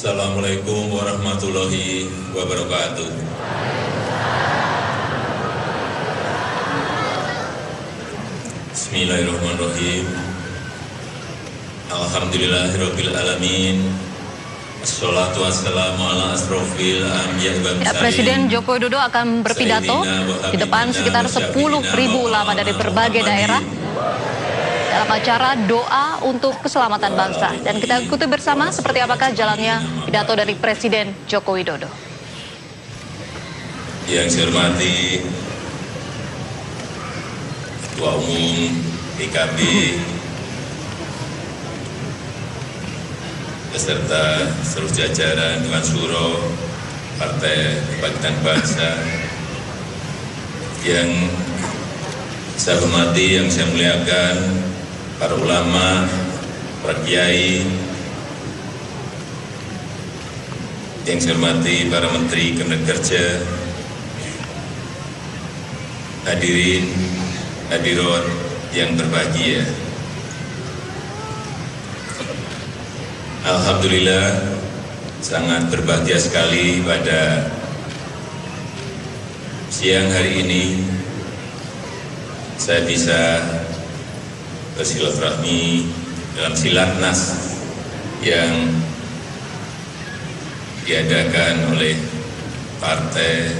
Assalamualaikum warahmatullahi wabarakatuh. Bismillahirrahmanirrahim. Alhamdulillahirabbil alamin. Assalatu wassalamu ala asrofil anbiya'i wal mursalin. Presiden Joko Widodo akan berpidato di depan sekitar 10.000 ulama dari berbagai daerah dalam acara doa untuk keselamatan bangsa. Dan kita ikuti bersama seperti apakah jalannya pidato dari Presiden Joko Widodo. Yang saya hormati Ketua Umum PKB beserta seluruh jajaran Dewan Syuro Partai Kebangkitan Bangsa, yang saya hormati, yang saya muliakan para ulama, para kiai, yang saya hormati para menteri Kabinet Kerja, hadirin, hadirat yang berbahagia. Alhamdulillah, sangat berbahagia sekali pada siang hari ini saya bisa bersilaturahmi dalam silatnas yang diadakan oleh Partai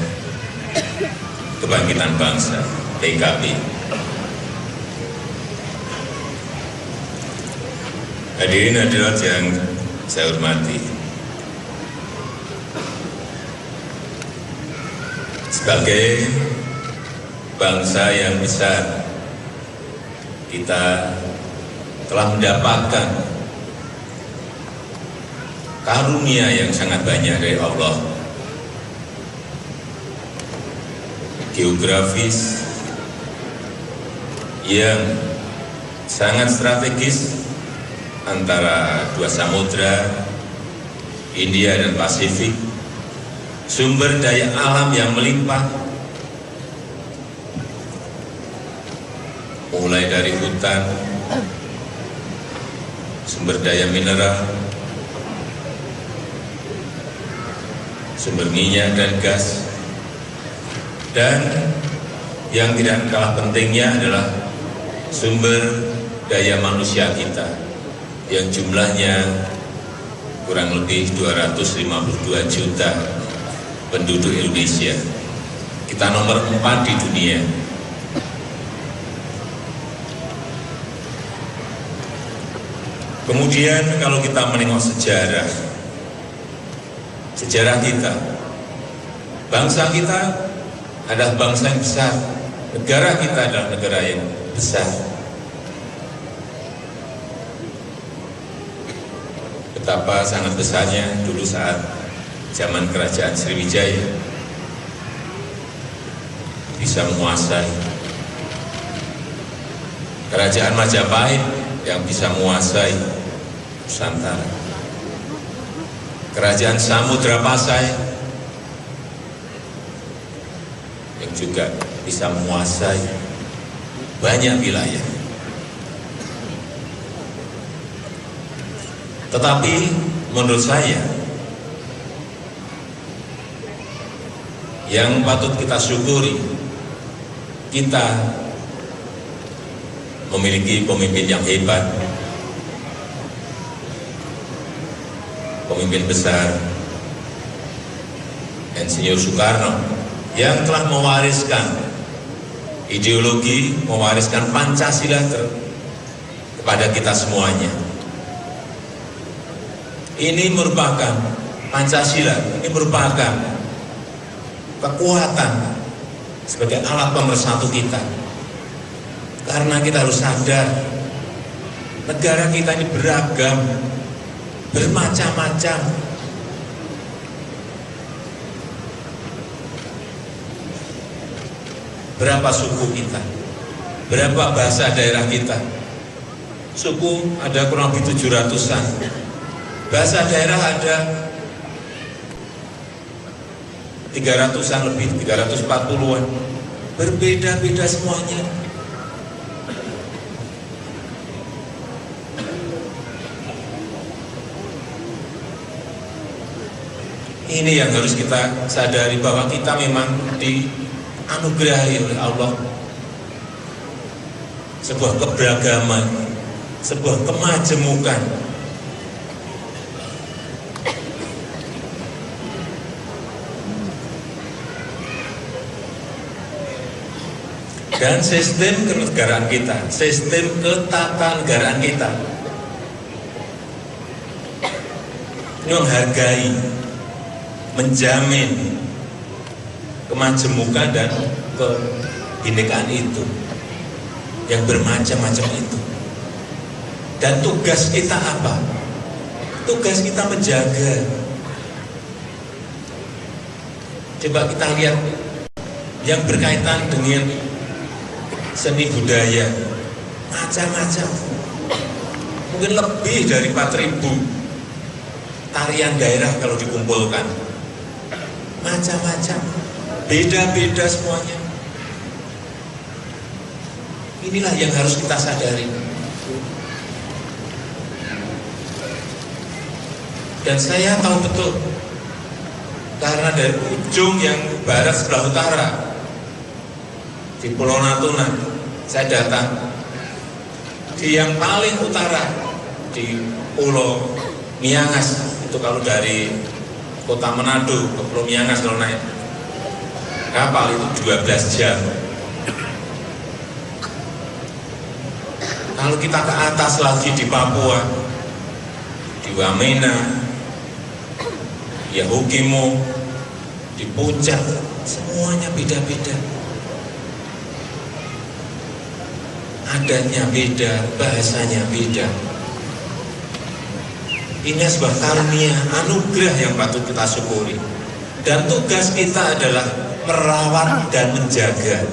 Kebangkitan Bangsa PKB. Hadirin hadirat yang saya hormati, sebagai bangsa yang besar, kita telah mendapatkan karunia yang sangat banyak dari Allah. Geografis yang sangat strategis antara dua samudra, India dan Pasifik, sumber daya alam yang melimpah, mulai dari hutan, sumber daya mineral, sumber minyak dan gas, dan yang tidak kalah pentingnya adalah sumber daya manusia kita yang jumlahnya kurang lebih 252 juta penduduk Indonesia. Kita nomor 4 di dunia. Kemudian kalau kita menengok sejarah kita, bangsa kita adalah bangsa yang besar, negara kita adalah negara yang besar. Betapa sangat besarnya dulu saat zaman kerajaan Sriwijaya bisa menguasai, kerajaan Majapahit yang bisa menguasai Nusantara, kerajaan Samudra Pasai yang juga bisa menguasai banyak wilayah. Tetapi menurut saya yang patut kita syukuri, kita memiliki pemimpin yang hebat, pemimpin besar, Insinyur Soekarno, yang telah mewariskan ideologi, mewariskan Pancasila kepada kita semuanya. Ini merupakan Pancasila, ini merupakan kekuatan sebagai alat pemersatu kita. Karena kita harus sadar, negara kita ini beragam, bermacam-macam. Berapa suku kita? Berapa bahasa daerah kita? Suku ada kurang lebih 700-an. Bahasa daerah ada 300-an lebih, 340-an. Berbeda-beda semuanya. Ini yang harus kita sadari, bahwa kita memang dianugerahi oleh Allah sebuah keberagaman, sebuah kemajemukan. Dan sistem kenegaraan kita, sistem ketatanegaraan kita ini menghargai, menjamin kemajemukan dan kebinekaan itu, yang bermacam-macam itu. Dan tugas kita apa? Tugas kita menjaga. Coba kita lihat yang berkaitan dengan seni budaya, macam-macam. Mungkin lebih dari 4.000 tarian daerah kalau dikumpulkan. Macam-macam, beda-beda semuanya. Inilah yang harus kita sadari. Dan saya tahu betul, karena dari ujung yang barat sebelah utara, di Pulau Natuna, saya datang. Di yang paling utara, di Pulau Miangas, itu kalau dari kota Manado ke Pulau Miangas kalau naik kapal itu 12 jam. Kalau kita ke atas lagi di Papua, di Wamena, Yahukimo, di Puncak, semuanya beda-beda. Adatnya beda, bahasanya beda. Ini sebuah karunia, anugerah yang patut kita syukuri. Dan tugas kita adalah merawat dan menjaga.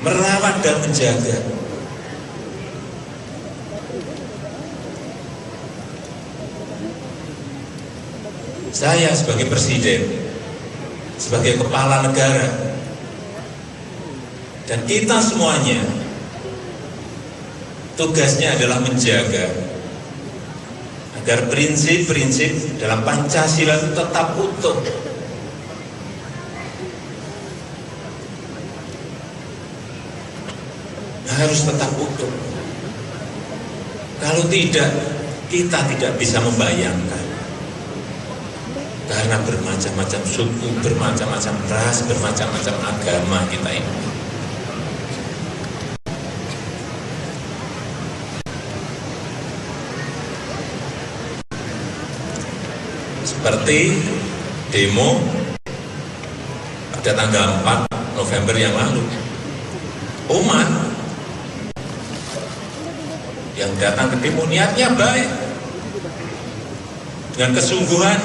Merawat dan menjaga. Saya sebagai presiden, sebagai kepala negara, dan kita semuanya, tugasnya adalah menjaga agar prinsip-prinsip dalam Pancasila itu tetap utuh. Harus tetap utuh. Kalau tidak, kita tidak bisa membayangkan. Karena bermacam-macam suku, bermacam-macam ras, bermacam-macam agama kita ini. Seperti demo pada tanggal 4 November yang lalu, umat yang datang ke demo niatnya baik, dengan kesungguhan,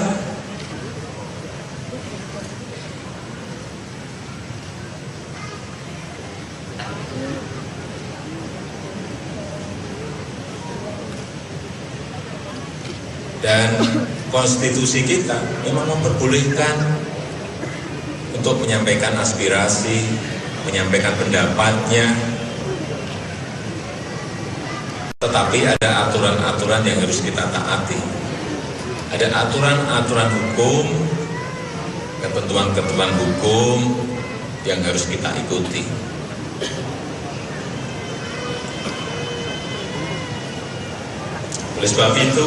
dan konstitusi kita memang memperbolehkan untuk menyampaikan aspirasi, menyampaikan pendapatnya. Tetapi ada aturan-aturan yang harus kita taati. Ada aturan-aturan hukum, ketentuan-ketentuan hukum yang harus kita ikuti. Oleh sebab itu,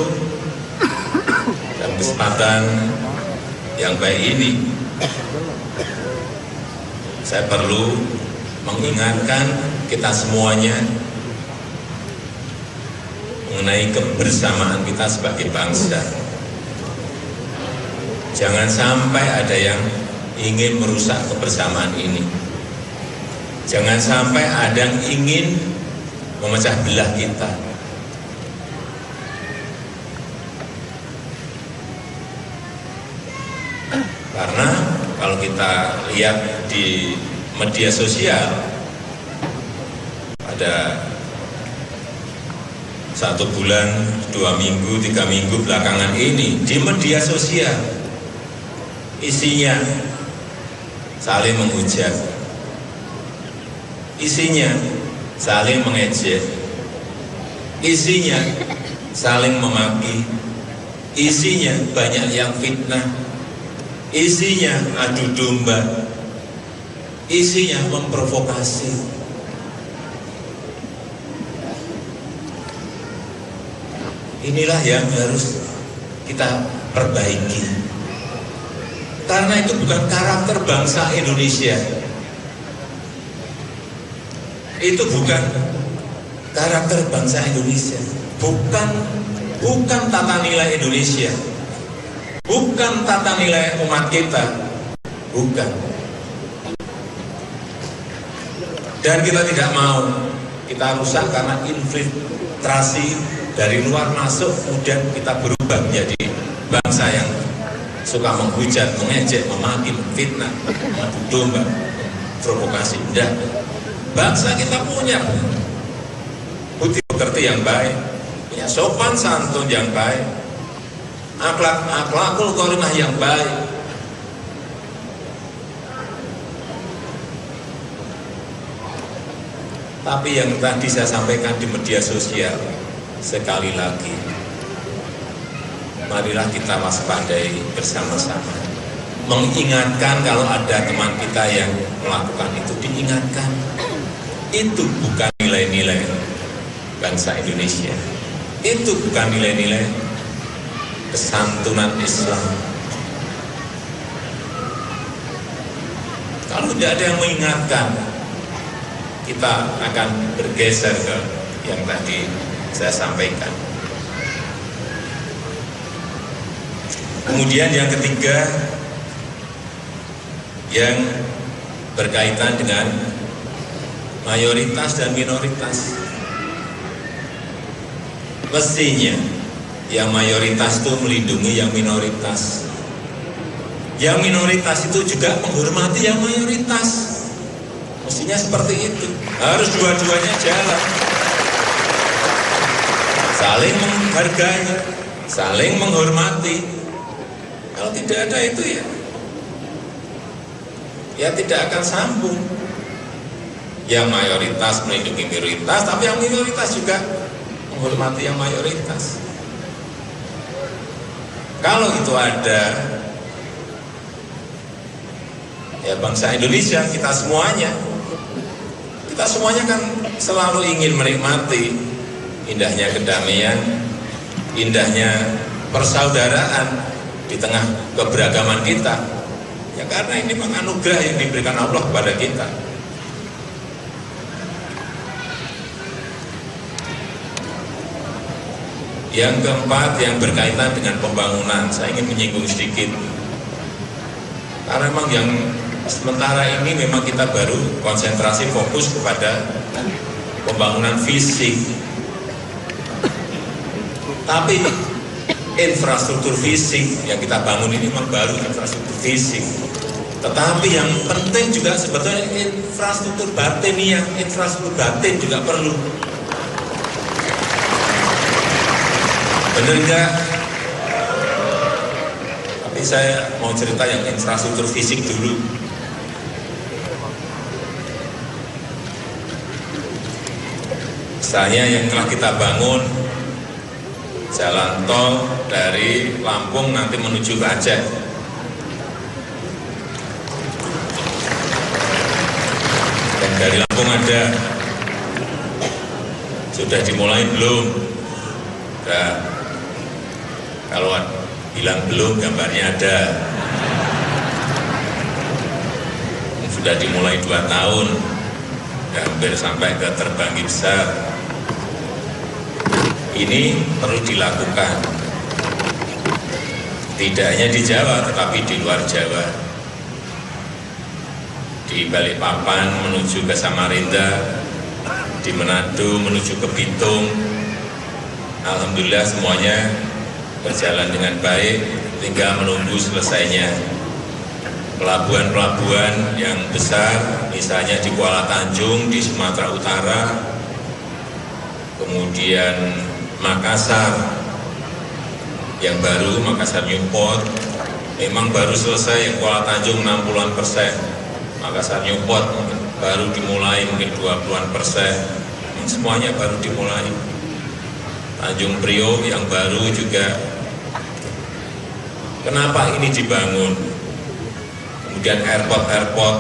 dalam kesempatan yang baik ini, saya perlu mengingatkan kita semuanya mengenai kebersamaan kita sebagai bangsa. Jangan sampai ada yang ingin merusak kebersamaan ini. Jangan sampai ada yang ingin memecah belah kita. Karena kalau kita lihat di media sosial, pada 1 bulan, 2 minggu, 3 minggu belakangan ini, di media sosial isinya saling menghujat, isinya saling mengejek, isinya saling memaki, isinya banyak yang fitnah, isinya adu domba, isinya memprovokasi. Inilah yang harus kita perbaiki, karena itu bukan karakter bangsa Indonesia, itu bukan karakter bangsa Indonesia, bukan tata nilai Indonesia, bukan tata nilai umat kita, bukan. Dan kita tidak mau kita rusak karena infiltrasi dari luar masuk, kemudian kita berubah menjadi bangsa yang suka menghujat, mengejek, memaki, memfitnah, mengadu domba, provokasi. Tidak. Bangsa kita punya budi pekerti yang baik, punya sopan santun yang baik, akhlakul karimah yang baik. Tapi yang tadi saya sampaikan di media sosial, sekali lagi, marilah kita waspadai bersama-sama. Mengingatkan kalau ada teman kita yang melakukan itu, diingatkan. Itu bukan nilai-nilai bangsa Indonesia. Itu bukan nilai-nilai kesantunan Islam. Kalau tidak ada yang mengingatkan, kita akan bergeser ke yang tadi saya sampaikan. Kemudian yang ketiga, yang berkaitan dengan mayoritas dan minoritas. Mestinya yang mayoritas itu melindungi yang minoritas. Yang minoritas itu juga menghormati yang mayoritas. Mestinya seperti itu. Harus dua-duanya jalan. Saling menghargai, saling menghormati. Kalau tidak ada itu ya tidak akan sambung. Yang mayoritas melindungi minoritas, tapi yang minoritas juga menghormati yang mayoritas. Kalau itu ada, ya bangsa Indonesia, kita semuanya kan selalu ingin menikmati indahnya kedamaian, indahnya persaudaraan di tengah keberagaman kita. Ya karena ini memang anugerah yang diberikan Allah kepada kita. Yang keempat, yang berkaitan dengan pembangunan, saya ingin menyinggung sedikit. Karena memang yang sementara ini memang kita baru konsentrasi fokus kepada pembangunan fisik. Tapi infrastruktur fisik yang kita bangun ini memang baru infrastruktur fisik. Tetapi yang penting juga sebetulnya infrastruktur batiniah, infrastruktur batin juga perlu. Benar enggak? Tapi saya mau cerita yang infrastruktur fisik dulu. Misalnya yang telah kita bangun jalan tol dari Lampung nanti menuju ke Aceh. Dan dari Lampung ada, sudah dimulai belum? Nah, kalau bilang belum, gambarnya ada. Sudah dimulai 2 tahun, hampir sampai ke Terbanggi Besar. Ini perlu dilakukan, tidak hanya di Jawa, tetapi di luar Jawa. Di Balikpapan menuju ke Samarinda, di Manado menuju ke Bitung. Alhamdulillah semuanya berjalan dengan baik, tinggal menunggu selesainya pelabuhan-pelabuhan yang besar, misalnya di Kuala Tanjung di Sumatera Utara, kemudian Makassar yang baru, Makassar Newport, memang baru selesai yang Kuala Tanjung 60%, Makassar Newport baru dimulai mungkin 20%, semuanya baru dimulai. Tanjung Priok yang baru juga. Kenapa ini dibangun? kemudian airport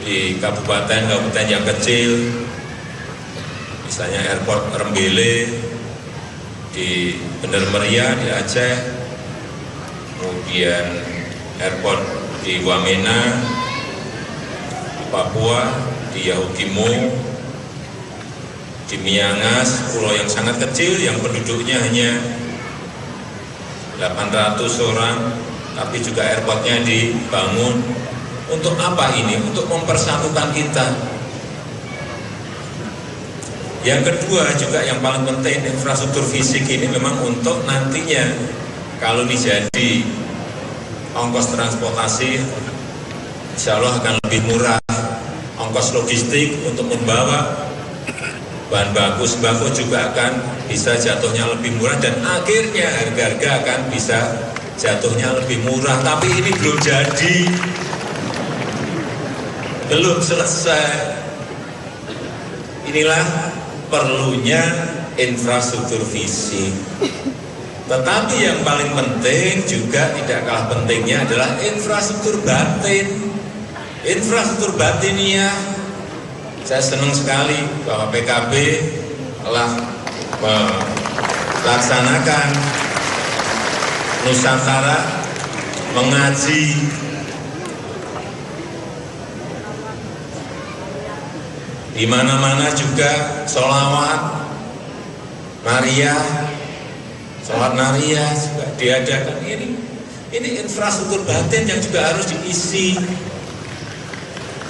di kabupaten yang kecil, misalnya airport Rembele di Bener Meriah di Aceh, kemudian airport di Wamena di Papua, di Yahukimo, di Miangas, pulau yang sangat kecil yang penduduknya hanya 800 orang, tapi juga airportnya dibangun. Untuk apa ini? Untuk mempersatukan kita. Yang kedua juga yang paling penting, infrastruktur fisik ini memang untuk nantinya kalau dijadi ongkos transportasi, insya Allah akan lebih murah. Ongkos logistik untuk membawa bahan baku sembako juga akan bisa jatuhnya lebih murah, dan akhirnya harga-harga akan bisa jatuhnya lebih murah. Tapi ini belum jadi, belum selesai. Inilah perlunya infrastruktur fisik. Tetapi yang paling penting juga tidak kalah pentingnya adalah infrastruktur batin. Infrastruktur batinnya, saya senang sekali bahwa PKB telah melaksanakan Nusantara mengaji. Di mana-mana juga sholawat Maria, sholat Maria juga diadakan. Ini infrastruktur batin yang juga harus diisi.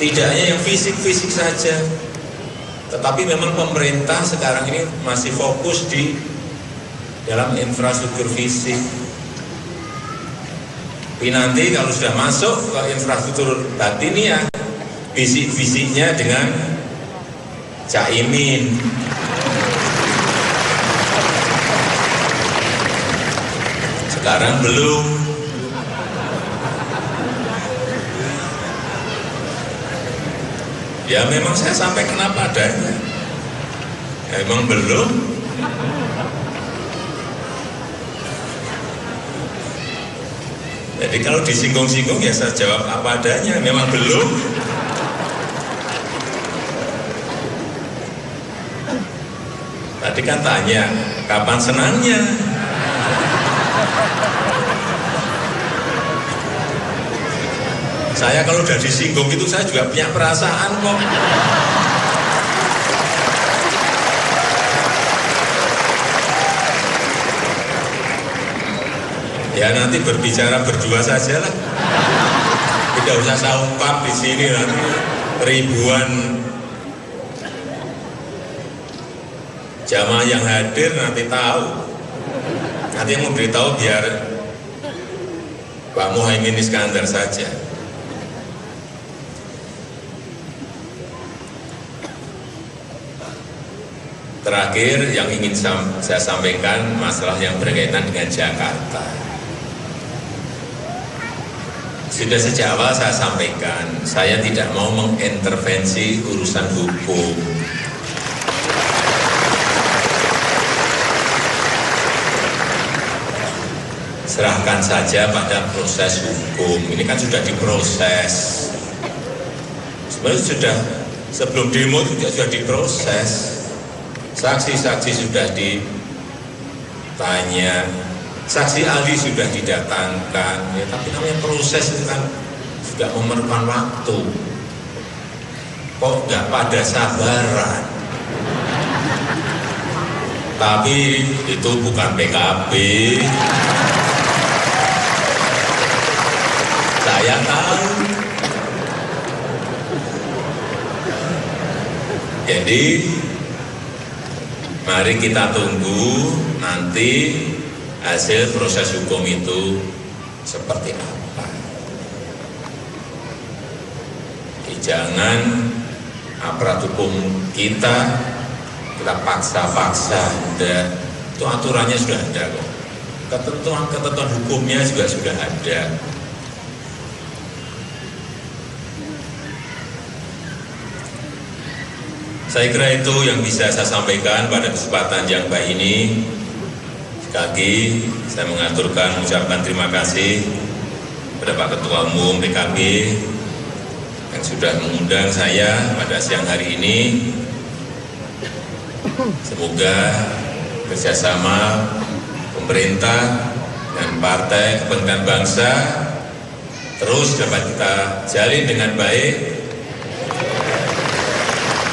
Tidak hanya yang fisik-fisik saja, tetapi memang pemerintah sekarang ini masih fokus di dalam infrastruktur fisik. Tapi nanti kalau sudah masuk ke infrastruktur batinnya, fisik-fisiknya dengan Caimin. Sekarang belum. Ya memang saya sampaikan apa adanya. Ya, memang belum. Jadi kalau disinggung-singgung ya saya jawab apa adanya. Memang belum. Tadi kan tanya, kapan senangnya? Saya kalau udah disinggung itu saya juga punya perasaan kok. Ya nanti berbicara berdua saja lah. Tidak usah saya ungkap di sini nanti ribuan jamaah yang hadir nanti tahu. Nanti yang memberitahu biar Pak Muhaimin Iskandar saja. Terakhir yang ingin saya sampaikan masalah yang berkaitan dengan Jakarta. Sudah sejak awal saya sampaikan, saya tidak mau mengintervensi urusan hukum. Serahkan saja pada proses hukum. Ini kan sudah diproses. Sebenarnya sudah sebelum demo juga sudah diproses. Saksi-saksi sudah ditanya, saksi ahli sudah didatangkan. Ya, tapi namanya proses itu kan sudah memerlukan waktu. Kok nggak pada sabaran? Tapi itu bukan PKB. Saya tahu. Jadi mari kita tunggu nanti hasil proses hukum itu seperti apa. Jangan aparat hukum kita paksa-paksa. Itu aturannya sudah ada kok. Ketentuan hukumnya juga sudah ada. Saya kira itu yang bisa saya sampaikan pada kesempatan yang baik ini. Sekali lagi saya mengaturkan ucapan terima kasih kepada Pak Ketua Umum PKB yang sudah mengundang saya pada siang hari ini. Semoga kerjasama pemerintah dan Partai Kebangkitan Bangsa terus dapat kita jalin dengan baik.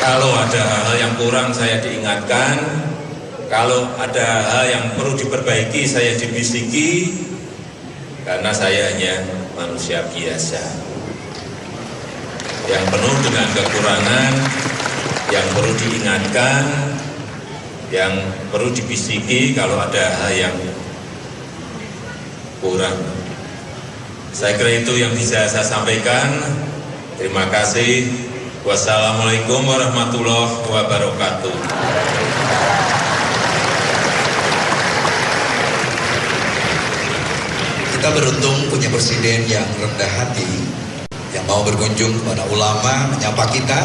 Kalau ada hal-hal yang kurang saya diingatkan, kalau ada hal yang perlu diperbaiki saya dibisiki, karena saya hanya manusia biasa yang penuh dengan kekurangan, yang perlu diingatkan, yang perlu dibisiki kalau ada hal yang kurang. Saya kira itu yang bisa saya sampaikan. Terima kasih. Wassalamualaikum warahmatullahi wabarakatuh. Kita beruntung punya presiden yang rendah hati, yang mau berkunjung kepada ulama, menyapa kita.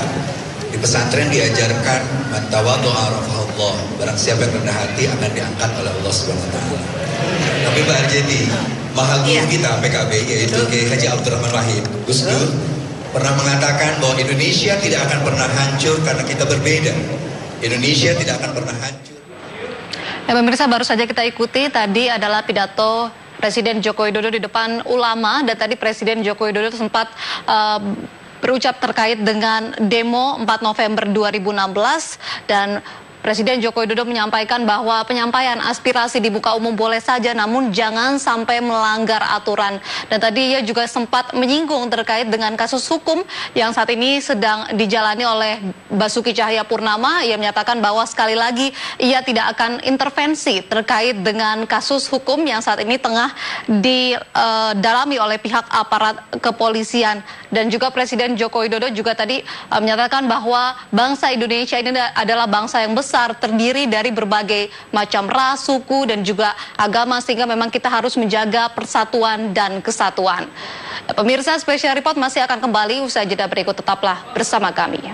Di pesantren diajarkan man tawadhu'a rafa'allah. Barang siapa yang rendah hati akan diangkat oleh Allah Subhanahu wa taala. Tapi Mbak Arjedi, mahal guru kita PKB yaitu Kiai Haji Abdurrahman Wahid Gus Dur pernah mengatakan bahwa Indonesia tidak akan pernah hancur karena kita berbeda. Indonesia tidak akan pernah hancur. Ya, pemirsa, baru saja kita ikuti tadi adalah pidato Presiden Joko Widodo di depan ulama, dan tadi Presiden Joko Widodo sempat berucap terkait dengan demo 4 November 2016, dan Presiden Joko Widodo menyampaikan bahwa penyampaian aspirasi di muka umum boleh saja, namun jangan sampai melanggar aturan. Dan tadi ia juga sempat menyinggung terkait dengan kasus hukum yang saat ini sedang dijalani oleh Basuki Cahayapurnama. Ia menyatakan bahwa sekali lagi ia tidak akan intervensi terkait dengan kasus hukum yang saat ini tengah didalami oleh pihak aparat kepolisian. Dan juga Presiden Joko Widodo juga tadi menyatakan bahwa bangsa Indonesia ini adalah bangsa yang besar, terdiri dari berbagai macam ras, suku, dan juga agama, sehingga memang kita harus menjaga persatuan dan kesatuan. Pemirsa, Special Report masih akan kembali usai jeda berikut, tetaplah bersama kami.